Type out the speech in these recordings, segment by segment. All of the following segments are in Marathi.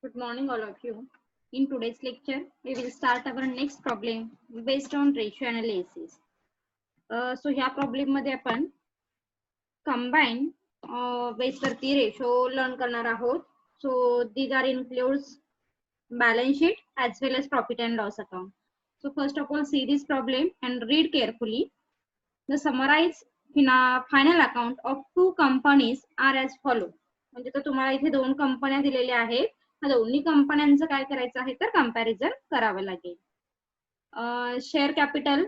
Good morning, all of you. In today's lecture, we will start our next problem based on ratio analysis. So ह्या प्रॉब्लेम मध्ये आपण कंबाईन बेस वरती रेशो लर्न करणार आहोत. So these are includes balance sheet as well as profit and loss account. So first of all, see this problem and read carefully. The summarized final account of two companies are as follow. म्हणजे तर तुम्हाला इथे दोन कंपन्या दिलेल्या आहेत. ह्या दोन्ही कंपन्यांचं काय करायचं आहे तर कंपॅरिझन करावं लागेल. Share capital,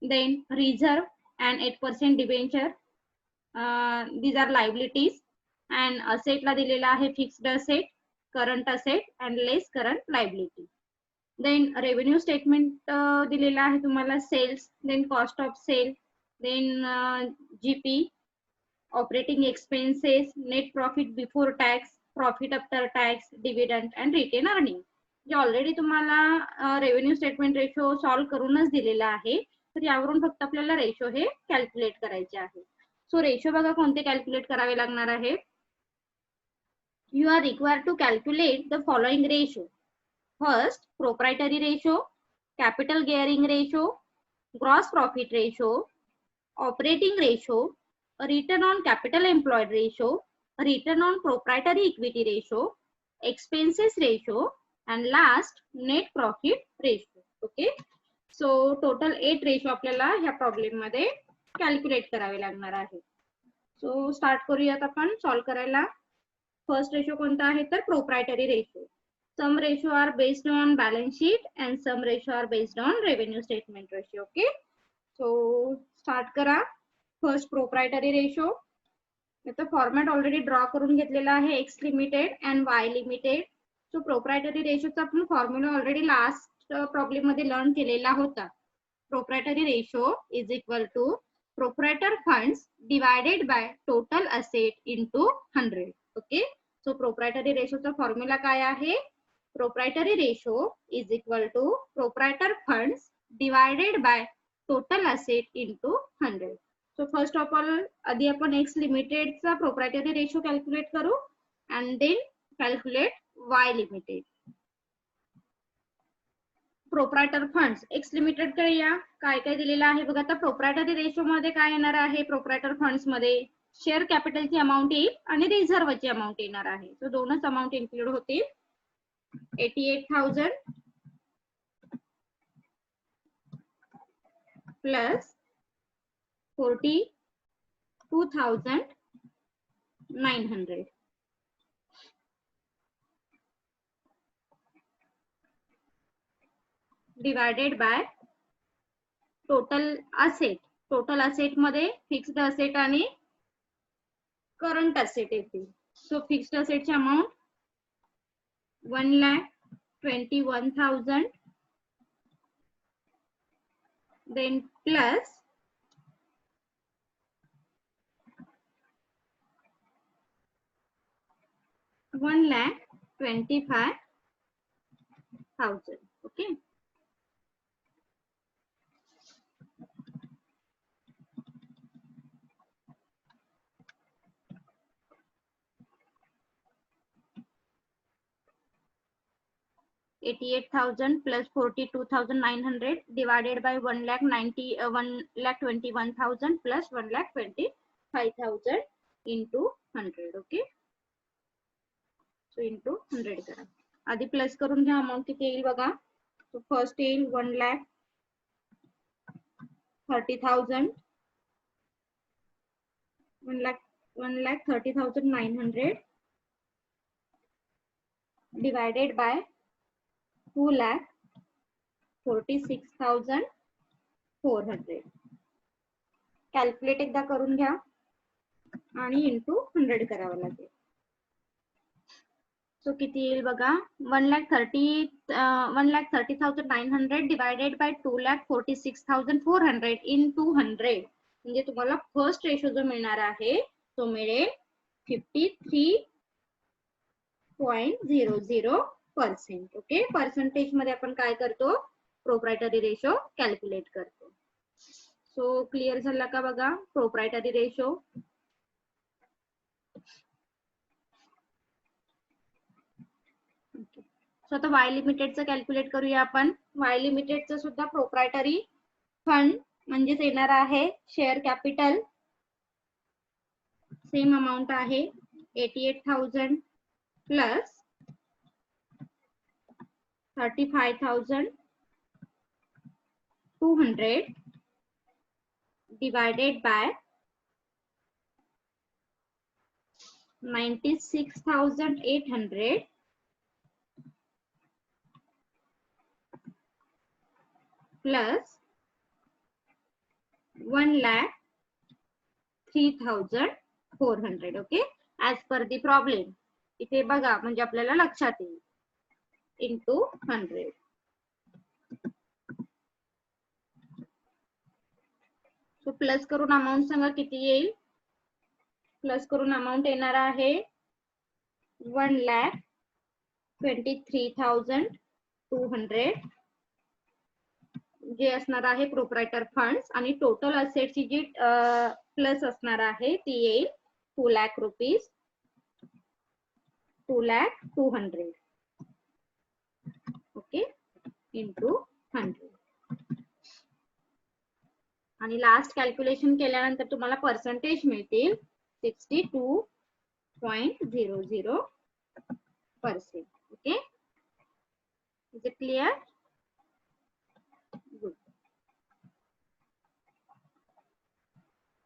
then reserve and 8% debenture, these are liabilities. And असेटला दिलेला आहे fixed asset, current asset and less current liability. Then revenue statement दिलेला आहे तुम्हाला sales, then cost of sale, then GP, operating expenses, net profit before tax, profit after tax, dividend and retained earning. जे ऑलरेडी तुम्हाला रेव्हेन्यू स्टेटमेंट रेशो सॉल्व्ह करूनच दिलेला आहे, तर यावरून फक्त आपल्याला रेशो हे कॅल्क्युलेट करायचे आहे. सो रेशो बघा कोणते कॅल्क्युलेट करावे लागणार आहे. You are required to calculate the following ratio. First, proprietary ratio, capital gearing ratio, gross profit ratio, operating ratio, return on capital employed ratio, return on proprietary equity ratio, expenses ratio, and last net profit ratio. Okay, so total 8 ratio आपल्याला ह्या प्रॉब्लेम मध्ये कॅल्क्युलेट करावे लागणार आहे. सो स्टार्ट करूयात आपण सॉल्व्ह करायला. फर्स्ट रेशो कोणता आहे तर proprietary ratio. Some ratio are based on balance sheet and some ratio are based on revenue statement ratio. Okay, so start करा. फर्स्ट प्रोप्रायटरी रेशो, याचा फॉर्मॅट ऑलरेडी ड्रॉ करून घेतलेला आहे, X limited and Y limited. So proprietary रेशोचा आपण फॉर्म्युला ऑलरेडी लास्ट प्रॉब्लेम मध्ये लर्न केलेला होता. Proprietary ratio is equal to proprietor funds divided by total asset into 100. Okay, so proprietary रेशोचा formula काय आहे. Proprietary ratio is equal to proprietor funds divided by total asset into 100. So first of all आधी आपण एक्स लिमिटेडचा प्रोप्रायटरी रेशो कॅल्क्युलेट करू and then calculate Y limited. Proprietor funds X limited कडे या. काय काय दिलेलं आहे बघा. आता प्रोप्रायटरी रेशो मध्ये काय येणार आहे. प्रोप्रायटर फंड्स मध्ये शेअर कॅपिटलची अमाऊंट येईल आणि रिझर्वची अमाऊंट येणार आहे. सो दोनच अमाऊंट इन्क्लूड होतील. 88,000 plus 42,900 divided by total asset. Total asset मध्ये फिक्स्ड असेट आणि करंट असेट येतील. सो फिक्स्ड असेटची amount 1,21,000, then plus 1,25,000. Okay, $88,000 plus 42,900 divided by 1,21,000 plus 1,25,000 into 100. Okay, so into 100 करा. आधी प्लस करून घ्या. अमाऊंट किती येईल बघा. सो फर्स्ट येईल 1,30,000, 1,30,900 divided by 2,46,400. कॅल्क्युलेट एकदा करून घ्या आणि इंटू 100 करावं लागेल. सो किती येईल बघा. 1,30,900 डिवायडेड बाय 2,46,400 इंटू 100. म्हणजे तुम्हाला फर्स्ट रेशो जो मिळणार आहे तो मिळेल 53.00%. ओके, पर्सेंटेज मध्ये आपण काय करतो प्रोप्रायटरी रेशो कॅल्क्युलेट करतो. सो क्लिअर झाला का बघा प्रोप्रायटरी रेशो. सो आता वाय लिमिटेडचं कॅल्क्युलेट करूया आपण. वाय लिमिटेडचं सुद्धा प्रोप्रायटरी फंड म्हणजेच येणार आहे शेअर कॅपिटल, सेम अमाऊंट आहे 88,000 plus 35,200 divided by 96,800 plus 1,03,400. Okay, as per the problem. इथे बघा म्हणजे आपल्याला लक्षात येईल. इंटू 100. सो प्लस करून अमाऊंट सांगा किती येईल. प्लस करून अमाऊंट येणार आहे 1,23,200 जे असणार आहे प्रोप्रायटर फंड्स, आणि टोटल असेटची जी प्लस असणार आहे ती येईल 2 लाख रुपीज, 2,02,000. Okay, into 100. आणि लास्ट कॅल्क्युलेशन केल्यानंतर तुम्हाला पर्सेंटेज मिळतील 62.00%. Okay, is it clear? Good.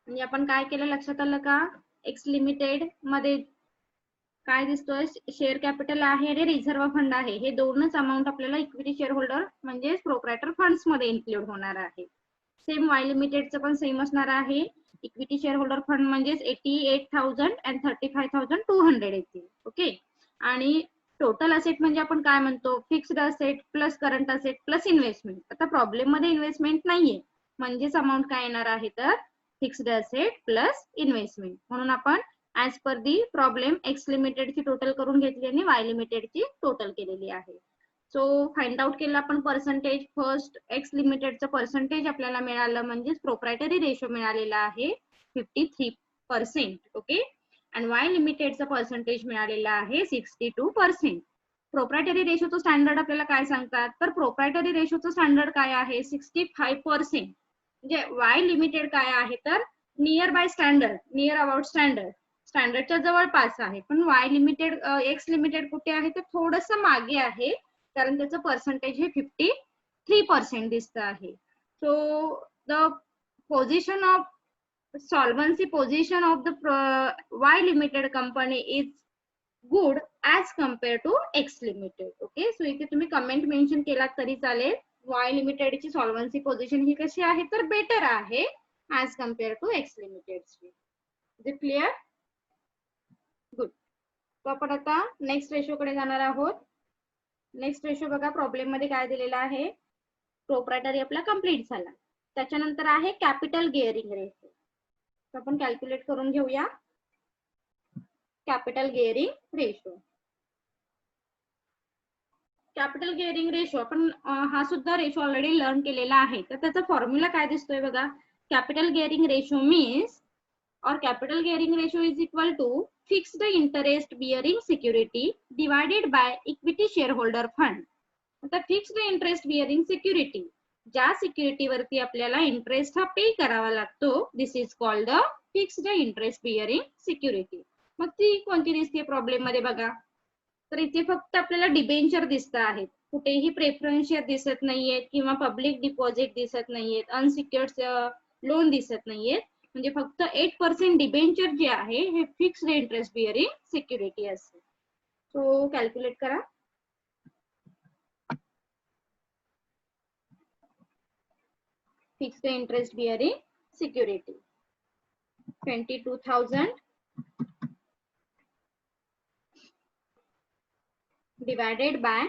म्हणजे आपण काय केलं लक्षात आलं का? एक्स लिमिटेड मध्ये काय दिसतोय, शेअर कॅपिटल आहे आणि रिझर्व्ह फंड आहे. हे दोनच अमाऊंट आपल्याला इक्विटी शेअर होल्डर म्हणजे प्रोप्रायटर फंड्स मध्ये इन्क्लूड होणार आहे. सेम वाय लिमिटेडचं पण सेम असणार आहे. इक्विटी शेअर होल्डर फंड म्हणजे 88,000 and 35,200 येतील. ओके, आणि टोटल असेट म्हणजे आपण काय म्हणतो, fixed asset plus current asset plus investment. आता प्रॉब्लेम मध्ये इन्व्हेस्टमेंट नाहीये, म्हणजेच अमाऊंट काय येणार आहे तर फिक्स्ड असेट प्लस इन्व्हेस्टमेंट. म्हणून आपण ऍज पर दी प्रॉब्लेम एक्स लिमिटेडची टोटल करून घेतली आणि वाय लिमिटेडची टोटल केलेली आहे. सो फाइंड आउट केलं आपण पर्सेंटेज. फर्स्ट एक्स लिमिटेडचं पर्सेंटेज आपल्याला मिळालं म्हणजेच प्रोप्रायटरी रेशो मिळालेला आहे 53%. ओके, आणि वाय लिमिटेडचं पर्सेंटेज मिळालेला आहे 62%. प्रोप्रायटरी रेशोचं स्टँडर्ड आपल्याला काय सांगतात तर प्रोप्रायटरी रेशोचं स्टँडर्ड काय आहे 65%. म्हणजे वाय लिमिटेड काय आहे तर near by standard, near about standard, स्टँडर्डच्या जवळपास आहे. पण वाय लिमिटेड एक्स लिमिटेड कुठे आहे तर थोडस मागे आहे, कारण त्याचं पर्सेंटेज हे 53% दिसत आहे. So the position of solvency position of the Y limited company is good as compared to X limited. Okay, so इथे तुम्ही कमेंट मेन्शन केला तरी चालेल. Y limited ची सॉल्व्हन्सी पोझिशन ही कशी आहे तर बेटर आहे as compared to X limited. Is it clear? Good. तो आपण आता नेक्स्ट रेशो कडे जाणार आहोत. नेक्स्ट रेशो बघा, प्रॉब्लेम मध्ये काय दिलेला आहे, प्रोप्रायटरी आपला कंप्लीट झाला, त्याच्यानंतर आहे कॅपिटल गिअरिंग रेशो. आपण कॅल्क्युलेट करून घेऊया capital gearing ratio. Capital gearing ratio आपण हा सुद्धा रेशो ऑलरेडी लर्न केलेला आहे. तर त्याचा फॉर्म्युला काय दिसतोय बघा, capital gearing ratio means or capital gearing ratio is equal to fixed interest bearing security divided by equity shareholder fund. आता फिक्स्ड इंटरेस्ट बिअरिंग सिक्युरिटी, ज्या सिक्युरिटी वरती आपल्याला इंटरेस्ट हा पे करावा लागतो, this is called the fixed interest bearing security. मग ती कोणती दिसते प्रॉब्लेम मध्ये बघा, तर इथे फक्त आपल्याला डिबेंचर दिसत आहेत, कुठेही प्रेफरन्स शेअर दिसत नाहीयेत किंवा पब्लिक डिपॉझिट दिसत नाहीयेत, अनसिक्युअर्ड लोन दिसत नाहीयेत. म्हणजे फक्त 8% डिबेंचर जे आहे हे फिक्स्ड इंटरेस्ट बिअरिंग सिक्युरिटी असते. सो कॅल्क्युलेट करा. Fixed interest bearing security 22,000 divided by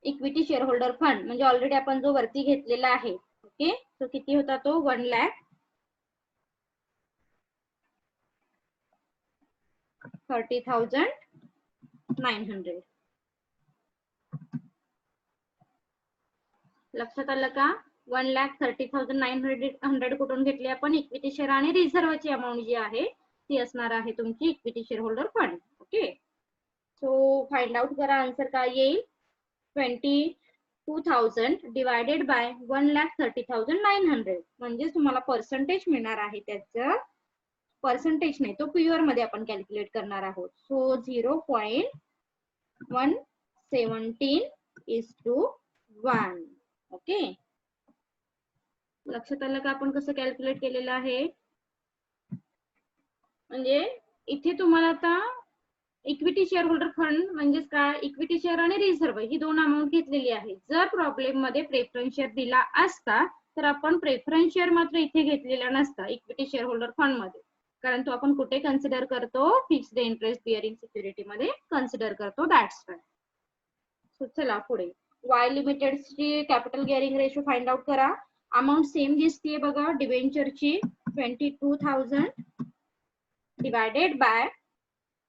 equity share holder fund, म्हणजे ऑलरेडी आपण जो वरती घेतलेला आहे. ओके, तो किती होता तो 1,30,900. लक्षात आलं का? 1,30,900 कुठून घेतली आपण, इक्विटी शेअर आणि रिझर्वची अमाऊंट जी आहे ती असणार आहे तुमची equity share holder fund. Okay, so find out करा, आन्सर काय येईल 22,000 डिवायडेड बाय 1,30,900 म्हणजे तुम्हाला पर्सेंटेज मिळणार आहे. त्याचं पर्सेंटेज नाही, तो प्युअर मध्ये आपण कॅल्क्युलेट करणार आहोत. सो 0.117:1. ओके, लक्षात आलं का आपण कसं कॅल्क्युलेट केलेलं आहे. म्हणजे इथे तुम्हाला आता इक्विटी शेअर होल्डर फंड म्हणजे काय, इक्विटी शेअर आणि रिझर्व्ह ही दोन अमाऊंट घेतलेली आहे. जर प्रॉब्लेम मध्ये प्रेफरन्स शेअर दिला असता तर आपण प्रेफरन्स शेअर मात्र इथे घेतलेला नसता इक्विटी शेअर होल्डर फंड मध्ये, कारण तो आपण कुठे कन्सिडर करतो, फिक्स्ड इंटरेस्ट बिअरिंग सिक्युरिटी मध्ये कन्सिडर करतो. That's why. सो चला पुढे, वाय लिमिटेड ची capital gearing ratio find out करा. अमाऊंट सेम दिसतीये बघा, डिबेंचरची 22,000 divided by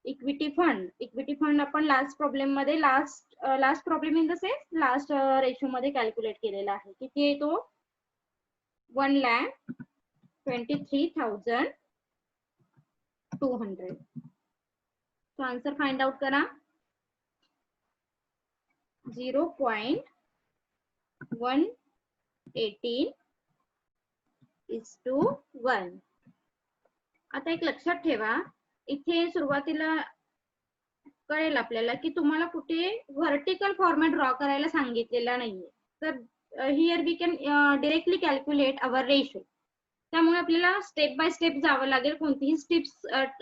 equity fund. Equity fund आपण लास्ट प्रॉब्लेम मध्ये last problem in the sense last ratio मध्ये कॅल्क्युलेट केलेला आहे. किती आहे तो 1,23,200. तो आन्सर फाइंड आउट करा. 0.118:1. आता एक लक्षात ठेवा, इथे सुरुवातीला कळेल आपल्याला की तुम्हाला कुठे व्हर्टिकल फॉर्मॅट ड्रॉ करायला सांगितलेला नाहीये. तर here we can directly calculate our ratio. त्यामुळे आपल्याला स्टेप बाय स्टेप जावं लागेल, कोणतीही स्टेप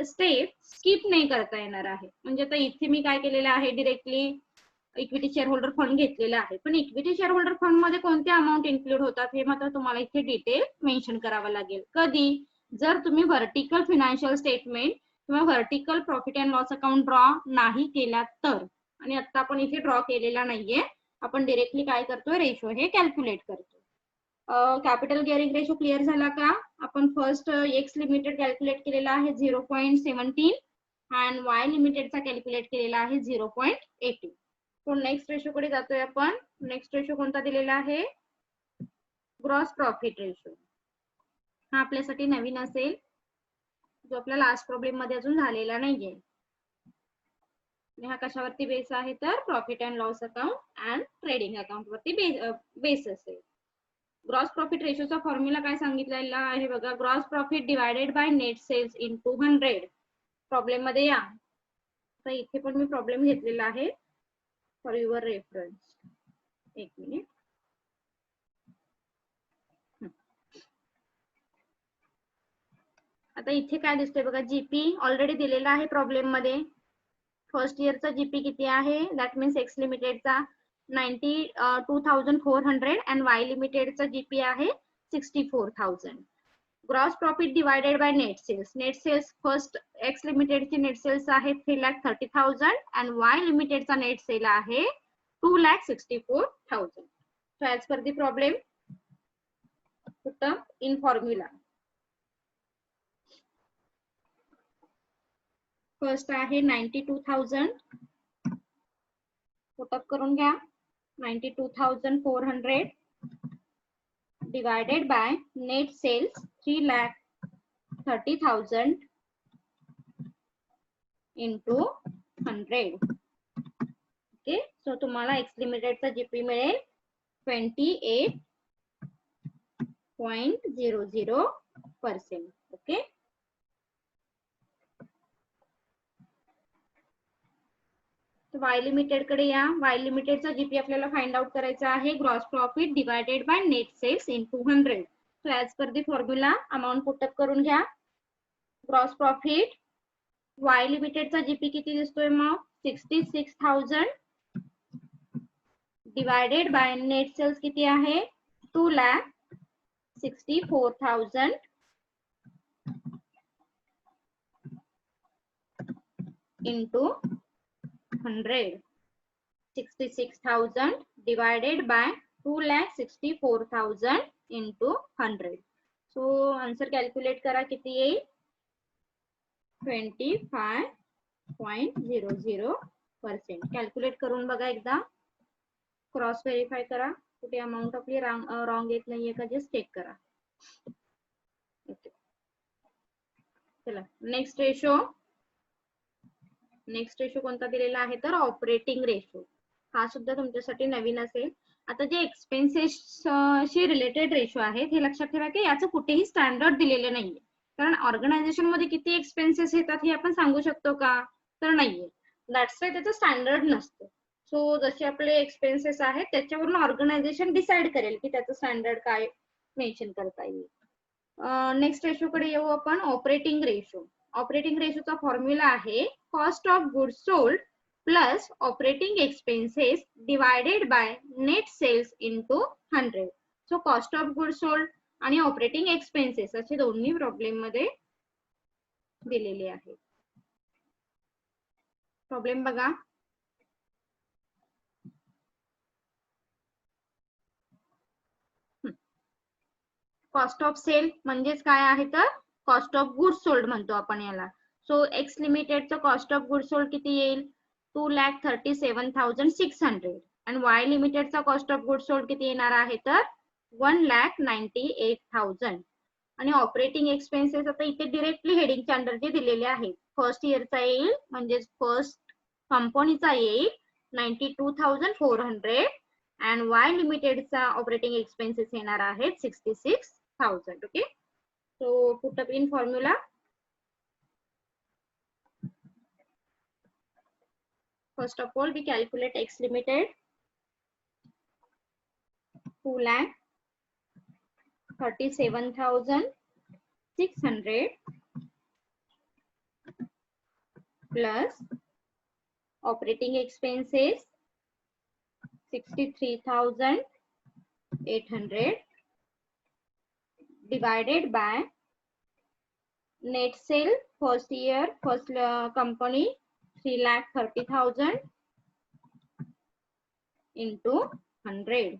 स्किप नाही करता येणार आहे. म्हणजे आता इथे मी काय केलेलं आहे, directly equity share holder fund घेतलेला आहे, पण इक्विटी शेअर होल्डर फंड मध्ये कोणते अमाऊंट इन्क्लूड होतात हे मात्र तुम्हाला इथे डिटेल मेन्शन करावं लागेल. कधी, जर तुम्ही व्हर्टिकल फिनान्शियल स्टेटमेंट किंवा vertical profit and loss account draw नाही केला तर. आणि आता आपण इथे ड्रॉ केलेला नाहीये, आपण डायरेक्टली काय करतोय, रेशो हे कॅल्क्युलेट करतो. कॅपिटल गिअरिंग रेशो क्लिअर झाला का. आपण फर्स्ट एक्स लिमिटेड कॅल्क्युलेट केलेला आहे 0.17 आणि वाय लिमिटेडचा कॅल्क्युलेट केलेला आहे 0.18. तो नेक्स्ट रेशो कडे जातोय आपण. नेक्स्ट रेशो कोणता दिलेला आहे, ग्रॉस प्रॉफिट रेशो. हा आपल्यासाठी नवीन असेल, जो आपल्या लास्ट प्रॉब्लेम मध्ये अजून झालेला नाहीये. हा कशावरती बेस आहे तर profit and loss account and trading account वरती बेस असेल. ग्रॉस प्रॉफिट रेशोचा फॉर्म्युला काय सांगितलेला आहे बघा, gross profit divided by net sales into 100. Problem मध्ये या, तर इथे पण मी प्रॉब्लेम घेतलेला आहे फॉर युअर रेफरन्स. एक मिनिट. आता इथे काय दिसतंय बघा, जीपी ऑलरेडी दिलेला आहे प्रॉब्लेम मध्ये. फर्स्ट इयरचा जीपी किती आहे, दॅट मीन्स एक्स लिमिटेडचा 92,400 आणि वाय लिमिटेडचा जीपी आहे 64,000. Gross profit divided by net sales. Net sales first X लिमिटेडची नेट सेल्स आहे 3,30,000 आणि वाय लिमिटेडचा नेट सेल आहे 2,64,000. So as per the problem, put up in formula. First आहे 92,000, पुटअप करून घ्या. 92,400 divided by net sales 3,30,000 into 100. Okay, so तुम्हाला एक्स लिमिटेडचा जीपी मिळेल 28.00%. ओके, वाय लिमिटेड कडे या. वाय लिमिटेडचा जीपी आपल्याला फाइंड आउट करायचा आहे, gross profit divided by net sales into 100. So as per the formula amount put up करून घ्या. ग्रॉस प्रॉफिट, वाय लिमिटेडचा जीपी किती दिसतोय मग 66,000 डिवायडेड बाय नेट सेल्स किती आहे 2,64,000 into 100. 66,000 divided by 2,64,000 into 100. So answer calculate करा किती येईल 25.00%. कॅल्क्युलेट करून बघा एकदा, क्रॉस व्हेरीफाय करा कुठे अमाऊंट आपली रॉंग येत नाहीये का, जस्ट चेक करा. ओके, चला नेक्स्ट रेशो. नेक्स्ट रेशो कोणता दिलेला आहे तर ऑपरेटिंग रेशो. हा सुद्धा तुमच्यासाठी नवीन असेल. आता जे एक्सपेन्सेसशी रिलेटेड रेशो आहेत हे लक्षात ठेवा की याचं कुठेही स्टँडर्ड दिलेलं नाहीये. कारण ऑर्गनायझेशन मध्ये किती एक्सपेन्सेस येतात हे आपण सांगू शकतो का तर नाहीये. दॅट्स वाय त्याचं स्टँडर्ड नसतं. सो जसे आपले एक्सपेन्सेस आहेत त्याच्यावरून ऑर्गनायझेशन डिसाइड करेल की त्याचं स्टँडर्ड काय मेन्शन करता येईल. नेक्स्ट रेशो कडे येऊ आपण. Operating ratio. ऑपरेटिंग रेशोचा फॉर्म्युला आहे cost of goods sold plus operating expenses divided by net sales into 100. So cost of goods sold आणि ऑपरेटिंग एक्सपेन्सेस असे दोन्ही प्रॉब्लेम मध्ये दिलेले आहेत. प्रॉब्लेम बघा. कॉस्ट ऑफ सेल म्हणजेच काय आहे तर कॉस्ट ऑफ गुड्स सोल्ड म्हणतो आपण याला. सो एक्स लिमिटेडचं कॉस्ट ऑफ गुड्स सोल्ड किती येईल 2,37,600 आणि वाय लिमिटेडचा कॉस्ट ऑफ गुड्स सोल्ड किती येणार आहे तर 1,98,000. आणि ऑपरेटिंग एक्सपेन्सेस आता इथे डिरेक्टली हेडिंगच्या अंडर जे दिलेले आहेत फर्स्ट इयरचा येईल म्हणजे फर्स्ट कंपनीचा येईल 92,400 and Y लिमिटेडचा ऑपरेटिंग एक्सपेन्सेस येणार आहेत 66,000. Okay. So put up in formula. First of all, we calculate X limited 2,37,600 plus operating expenses 63,800 divided by net sale first year first company 3,30,000 into 100.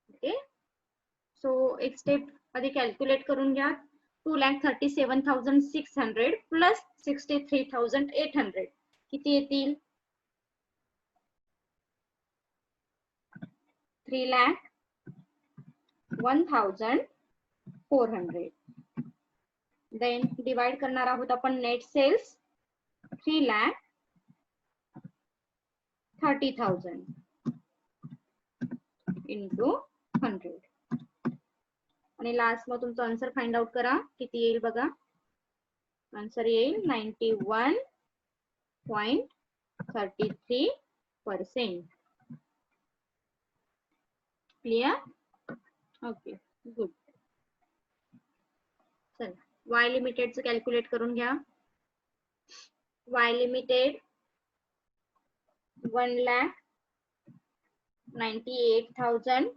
Okay. So एक स्टेप आधी कॅल्क्युलेट करून घ्या. 2,37,600 प्लस 63,800 किती येतील 3,01,400. देन डिवाइड करणार आहोत आपण नेट सेल्स 3,30,000 इंटू 100 आणि लास्ट मग तुमचा आन्सर फाइंड आउट करा किती येईल बघा. आन्सर येईल 91.33%. क्लियर. Okay good. चला वाय लिमिटेडचं कॅल्क्युलेट करून घ्या. Y limited 1,98,000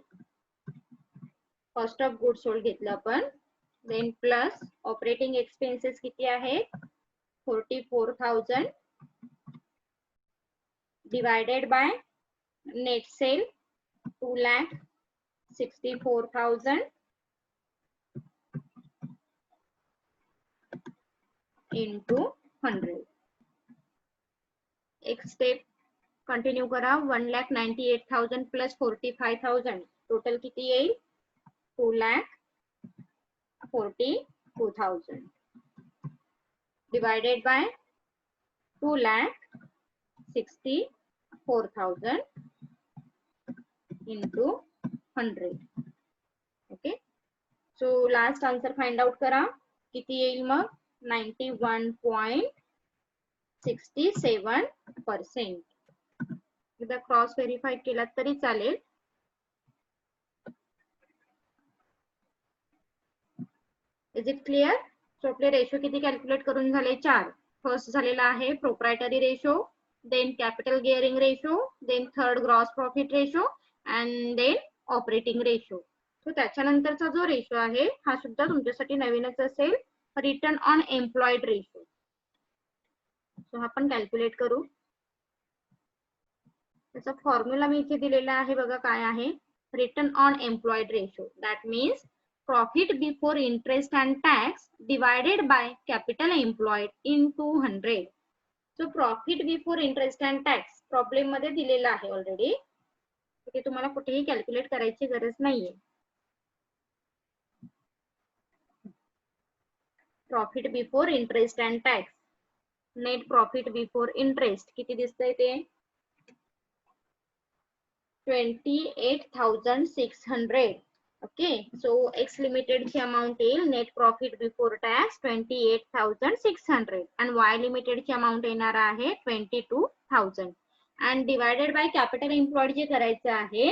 cost of goods sold घेतलं आपण. देन प्लस ऑपरेटिंग एक्सपेन्सेस किती आहे 44,000 divided by net sale 2,64,000 into 100. एक स्टेप कंटिन्यू करा. 1,98,000 प्लस 45,000 टोटल किती येईल 2,42,000 divided by 2,64,000 into 100. Okay. So last answer find out करा किती येईल मग 91.67%. एकदा क्रॉस व्हेरीफाय केला तरी चालेल. Is it clear. सो आपले रेशो किती कॅल्क्युलेट करून झाले 4. फर्स्ट झालेला आहे proprietary ratio, then capital gearing ratio, then third gross profit ratio and then operating ratio. So त्याच्यानंतरचा जो रेशो आहे हा सुद्धा तुमच्यासाठी नवीनच असेल return on employed ratio. So आपण कॅल्क्युलेट करू. त्याचा फॉर्म्युला मी इथे दिलेला आहे बघा काय आहे return on employed ratio. That means profit before interest and tax divided by capital employed into 100. So profit before interest and tax problem मध्ये दिलेला आहे ऑलरेडी. ते तुम्हाला कुठेही कॅल्क्युलेट करायची गरज नाहीये. Profit before interest and tax net profit before interest किती दिसतंय ते 28,600. ओके, सो एक्स लिमिटेड ची अमाउंट येईल नेट प्रॉफिट बिफोर टॅक्स 28,600 आणि वाय लिमिटेड ची अमाउंट येणार आहे 22,000 आणि डिवायडेड बाय कॅपिटल एम्प्लॉयड जे करायचं आहे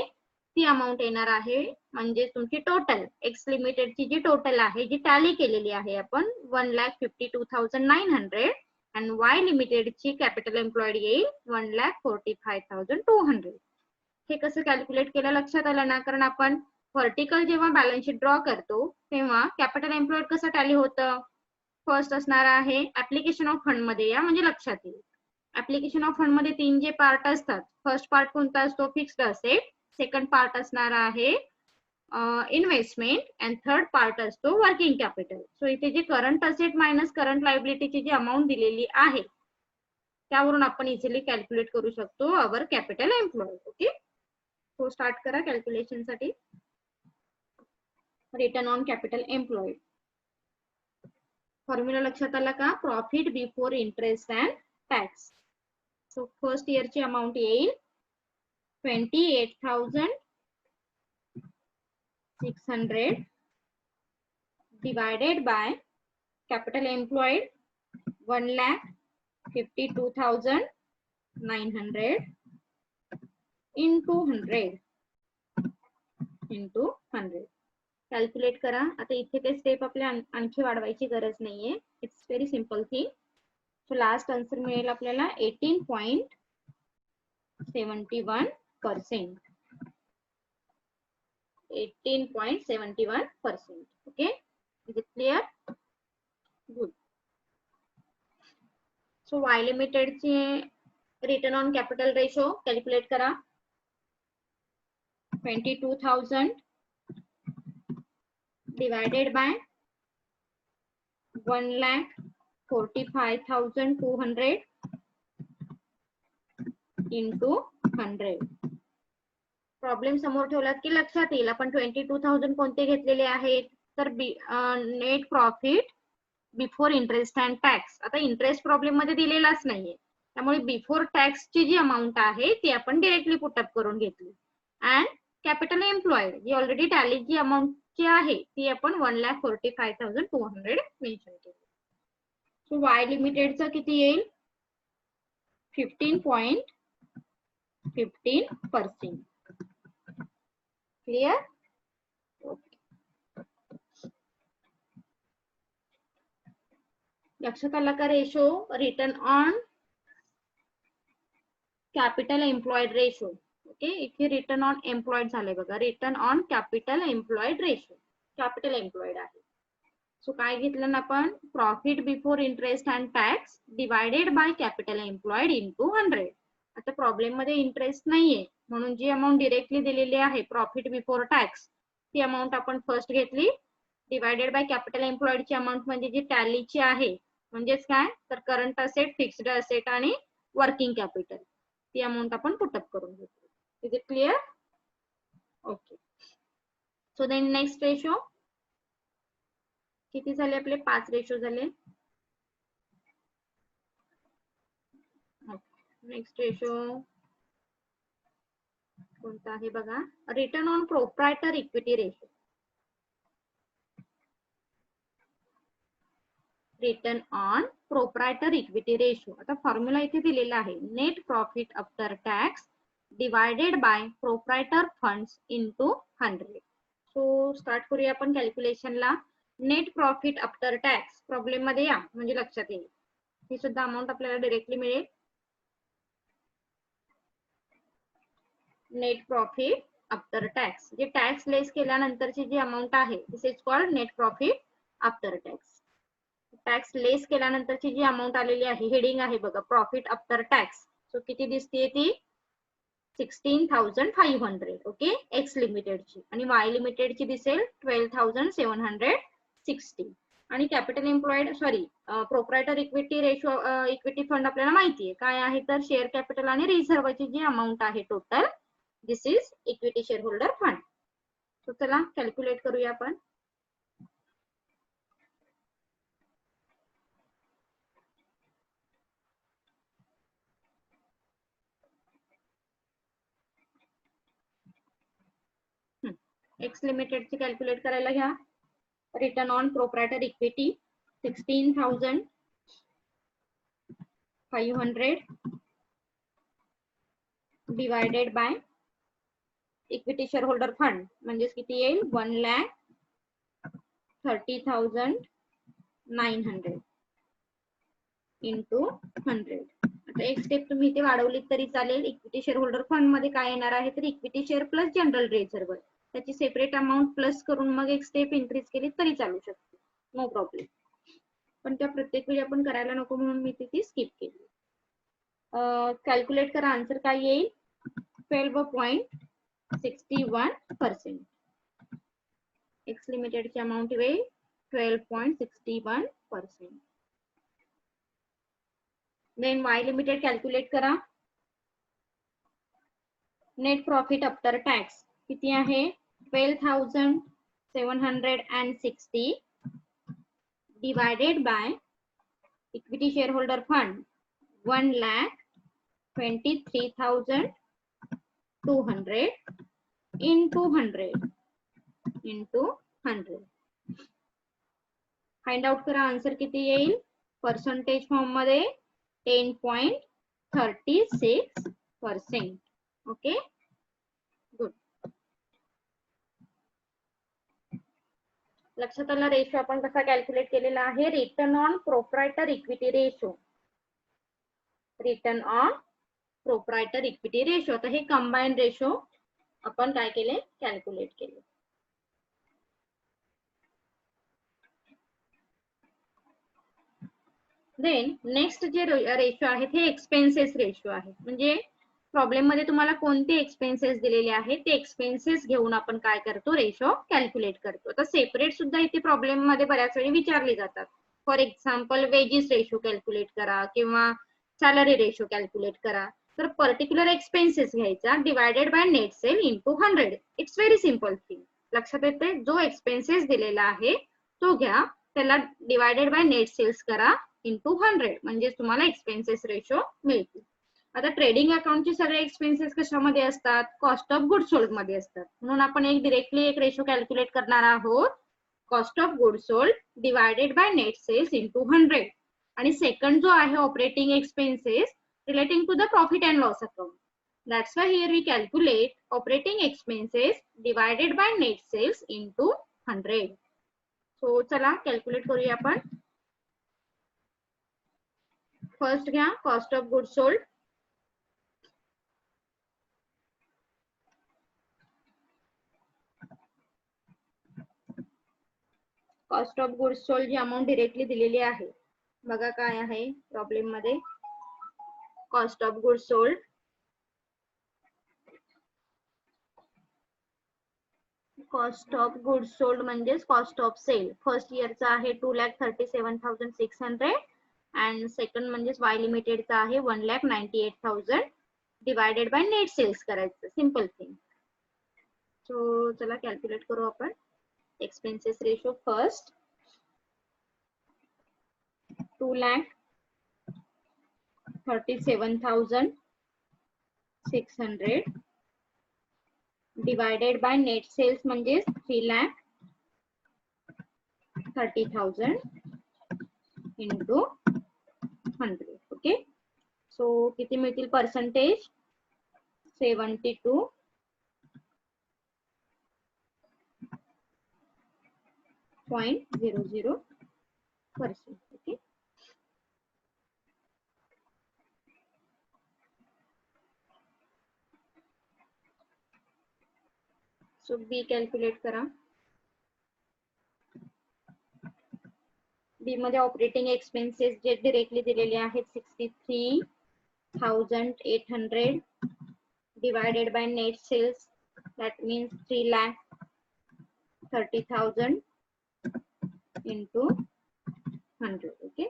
ती अमाउंट येणार आहे म्हणजे तुमची टोटल एक्स लिमिटेड ची जी टोटल आहे जी टॅली केलेली आहे आपण 1,52,900 आणि वाय लिमिटेड ची कॅपिटल एम्प्लॉयड येईल 1,45,200. हे कसं कॅल्क्युलेट केलं लक्षात आलं ना, कारण आपण व्हर्टिकल जेव्हा बॅलन्स शीट ड्रॉ करतो तेव्हा कॅपिटल एम्प्लॉयड कसं टॅली होतं, फर्स्ट असणार आहे ऍप्लिकेशन ऑफ फंड मध्ये या म्हणजे लक्षात येईल. ऍप्लिकेशन ऑफ फंड मध्ये 3 जे पार्ट असतात, फर्स्ट पार्ट कोणता असतो फिक्स्ड असेट, सेकंड पार्ट असणार आहे इन्व्हेस्टमेंट अँड थर्ड पार्ट असतो वर्किंग कॅपिटल. सो इथे जे करंट असेट मायनस करंट लायबिलिटीची जी अमाउंट दिलेली आहे त्यावरून आपण इझिली कॅल्क्युलेट करू शकतो our capital employed. Okay, so start करा कॅल्क्युलेशन साठी. Return on capital employed formula लक्षात आला का, profit before interest and tax. So first year ची अमाउंट येईल 28,600 divided by capital employed 1,52,900 into 100 calculate करा. आता इथे ते स्टेप आपल्या आणखी वाढवायची गरज नाहीये, it's very simple thing. So last answer मिळेल आपल्याला 18.71%. 18.71%. Okay, is it clear? Good. So Y limited ची return on capital ratio calculate करा. 22,000 divided by 1,45,200 into 100. प्रॉब्लेम समोर ठेवलात की लक्षात येईल. आपण 22,000 कोणते घेतलेले आहेत तर net profit before interest and tax. आता इंटरेस्ट प्रॉब्लेम मध्ये दिलेलाच नाहीये त्यामुळे बिफोर टॅक्स ची जी अमाउंट आहे ती आपण डायरेक्टली पुटअप करून घेतली अँड कॅपिटल एम्प्लॉयड जी ऑलरेडी टॅली जी अमाउंट जी आहे ती आपण 1,45,200 मेन्शन केली. सो वाय लिमिटेडचा किती येईल 15.15%. क्लियर? लक्षात आला का ratio return on capital employed ratio. Okay, इथे रिटर्न ऑन एम्प्लॉयड झाले बघा, return on capital employed ratio capital employed आहे. सो काय घेतलं ना आपण profit before interest and tax divided by capital employed into 100. आता प्रॉब्लेम मध्ये इंटरेस्ट नाहीये म्हणून जी अमाऊंट डिरेक्टली दिलेली आहे प्रॉफिट बिफोर टॅक्स ती अमाऊंट आपण फर्स्ट घेतली डिवायडेड बाय कॅपिटल एम्प्लॉयड ची अमाऊंट म्हणजे जी टॅलीची आहे म्हणजेच काय तर करंट असेट फिक्स्ड असेट आणि वर्किंग कॅपिटल ती अमाऊंट आपण पुटअप करून घेतली. Is it clear? Okay, so then next ratio किती झाले आपले 5 रेशो झाले. नेक्स्ट रेशो कोणता आहे बघा, return on proprietor equity ratio. Return on proprietor equity ratio. आता फॉर्म्युला इथे दिलेला आहे net profit after tax divided by proprietor funds into 100. So start करूया आपण कॅल्क्युलेशनला. Net profit after tax problem मध्ये या म्हणजे लक्षात येईल. ही सुद्धा अमाऊंट आपल्याला डायरेक्टली मिळेल. नेट प्रॉफिट आफ्टर टॅक्स जे टॅक्स लेस केल्यानंतरची जी अमाऊंट आहे this is called net profit after tax. Tax less केल्यानंतरची जी अमाऊंट आलेली आहे हेडिंग आहे बघा प्रॉफिट आफ्टर टॅक्स. सो किती दिसते ती 16,500. ओके, एक्स लिमिटेडची आणि वाय लिमिटेडची दिसेल 12,760 आणि capital employed sorry proprietor equity ratio equity fund आपल्याला माहिती आहे काय आहे तर शेअर कॅपिटल आणि रिझर्वची जी अमाऊंट आहे total this is equity share holder fund. So चला कॅल्क्युलेट करूया आपण. एक्स लिमिटेडची कॅल्क्युलेट करायला घ्या. Return on proprietor equity 16,500 divided by equity share holder fund म्हणजे किती येईल 1,30,900 इंटू 100. आता एक स्टेप तुम्ही इथे वाढवली तरी चालेल. इक्विटी शेअर होल्डर फंड मध्ये काय येणार आहे तर equity share plus general reserve त्याची सेपरेट अमाऊंट प्लस करून मग एक स्टेप इन्क्रीज केली तरी चालू शकते, नो प्रॉब्लेम. पण त्या प्रत्येक वेळी आपण करायला नको म्हणून मी ती स्किप केली. कॅल्क्युलेट करा, आन्सर काय येईल 12.61%. एक्स लिमिटेडची अमाऊंट येईल 12.61%. देन वाय लिमिटेड कॅल्क्युलेट करा. नेट प्रॉफिट आफ्टर टॅक्स किती आहे 12,760 divided by equity share holder fund 1,23,200 into 100. Find out करा, आन्सर किती येईल पर्सेंटेज फॉर्म मध्ये 10.36%. Okay good. लक्षात आला रेशो आपण कसा कॅल्क्युलेट केलेला आहे. Return on proprietor equity ratio. Return on proprietor equity ratio. आता हे कंबाईन रेशो आपण काय केले कॅल्क्युलेट केले. देन नेक्स्ट जे रेशो आहे ते एक्सपेन्सेस रेशो आहे. म्हणजे प्रॉब्लेम मध्ये तुम्हाला कोणते एक्सपेन्सेस दिलेले आहेत ते एक्सपेन्सेस घेऊन आपण काय करतो रेशो कॅल्क्युलेट करतो. तर सेपरेट सुद्धा इथे प्रॉब्लेम मध्ये बऱ्याच वेळी विचारले जातात. For example wages ratio calculate करा किंवा सॅलरी रेशो कॅल्क्युलेट करा. तर पर्टिक्युलर एक्सपेन्सेस घ्यायचा divided by net sale into 100. It's very simple thing. लक्षात येते जो एक्सपेन्सेस दिलेला आहे तो घ्या, त्याला डिवायडेड बाय नेट सेल्स करा इंटू 100 म्हणजे तुम्हाला एक्सपेन्सेस रेशो मिळतील. आता ट्रेडिंग अकाउंटचे सगळे एक्सपेन्सेस कशामध्ये असतात कॉस्ट ऑफ गुड सोल्ड मध्ये असतात. म्हणून आपण डिरेक्टली एक रेशो कॅल्क्युलेट करणार आहोत cost of good sold divided by net sales into 100. आणि सेकंड जो आहे operating expenses relating to the profit and loss account. That's why here we calculate operating expenses divided by net sales into 100. So चला कॅल्क्युलेट करूया आपण. फर्स्ट घ्या cost of good sold. Cost of good sold जी अमाऊंट डिरेक्टली दिलेली आहे बघा काय आहे प्रॉब्लेम मध्ये. कॉस्ट ऑफ गुड सोल्ड म्हणजे कॉस्ट ऑफ सेल. फर्स्ट इयरचा आहे 2,37,600 अँड सेकंड म्हणजे वाय लिमिटेडचा आहे 1,98,000 डिवायडेड बाय नेट सेल्स करायचं. Simple thing. सो चला कॅल्क्युलेट करू आपण expenses ratio. First 2,37,600 divided by net sales म्हणजे 3,30,000 इंटू 100. ओके सो किती मिळतील percentage 72.00%. Okay so B calculate करा. बी मध्ये ऑपरेटिंग एक्सपेन्सेस जे डिरेक्टली दिलेले आहेत 63,800 divided by net sales that means 3,30,000 into 100. Okay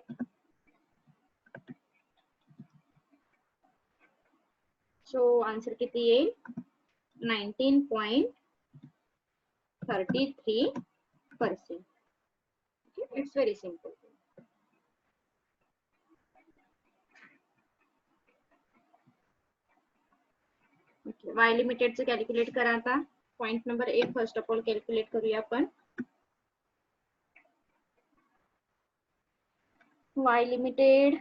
so answer किती येईल 19.33%. It's very simple. Okay. Y लिमिटेडचं कॅल्क्युलेट करा आता. Point number 8 first of all calculate करूया आपण. वाय लिमिटेड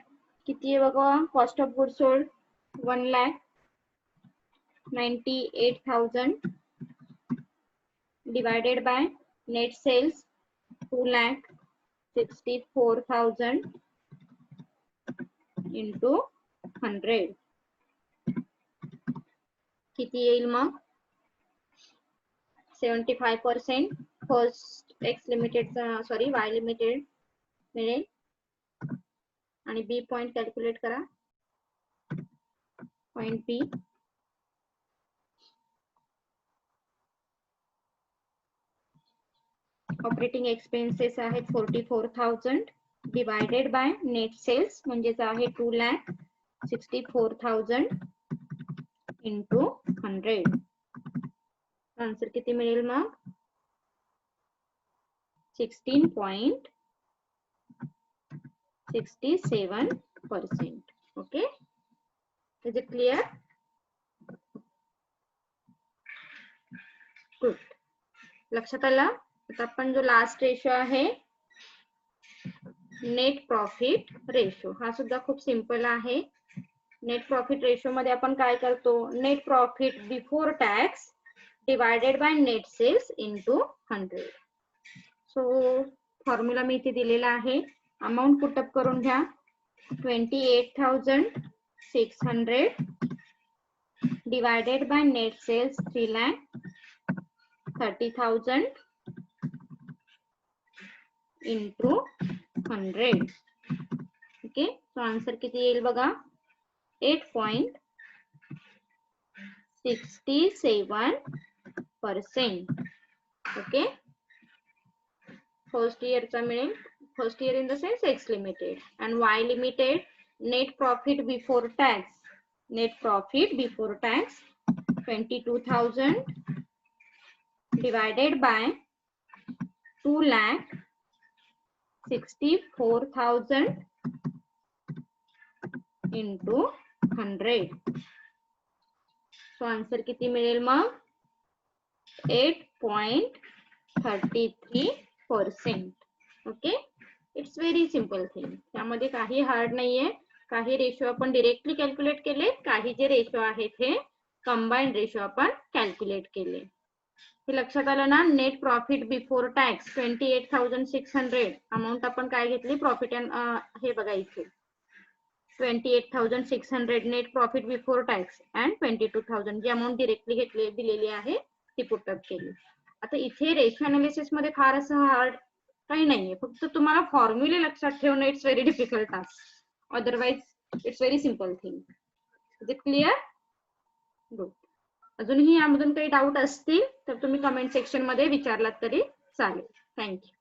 किती आहे बघा. Cost of good sold 1,98,000 divided by net sales 2,64,000 into 100 किती येईल मग. 75% first X limited sorry Y limited मिळेल. आणि बी पॉइंट कॅल्क्युलेट करा. पॉइंट बी ऑपरेटिंग एक्सपेन्सेस आहेत 44,000 डिवायडेड बाय नेट सेल्स म्हणजेच आहे 2,64,000 इंटू 100. आन्सर किती मिळेल मग. 16.67%. Okay, is it clear. Good. लक्षात आलं. आता आपण जो लास्ट रेशो आहे नेट प्रॉफिट रेशो, हा सुद्धा खूप सिंपल आहे. नेट प्रॉफिट रेशो मध्ये आपण काय करतो. Net profit before tax divided by net sales into 100. So formula मी इथे दिलेला आहे. अमाऊंट पुटअप करून घ्या. 28,600 divided by net sales 3,30,000 into 100. Okay, so answer किती येईल बघा. 8.67%. ओके, फर्स्ट इयरचा मिळेल. First year in the sense X limited. And Y limited net profit before tax. Net profit before tax 22,000 divided by 2,64,000 into 100. So answer किती मिळेल मग. 8.33%. Okay, it's very simple thing. त्यामध्ये काही हार्ड नाहीये. काही रेशो आपण डिरेक्टली कॅल्क्युलेट केले, काही जे रेशो आहेत हे कंबाइंड रेशो आपण कॅल्क्युलेट केले. हे लक्षात आलं ना. Net profit before tax 28,600 amount आपण काय घेतली प्रॉफिट अँड हे बघा इथे 28,600 net profit before tax and 22,000 जी अमाऊंट डिरेक्टली घेतली दिलेली आहे ती पुटअप केली. आता इथे रेशो अनालिसिस मध्ये फार असं हार्ड काही नाहीये. फक्त तुम्हाला फॉर्म्युले लक्षात ठेवणं it's very difficult task. Otherwise it's very simple thing. Is it clear. Good. अजूनही यामधून काही डाऊट असतील तर तुम्ही कमेंट सेक्शन मध्ये विचारलात तरी चालेल. थँक्यू.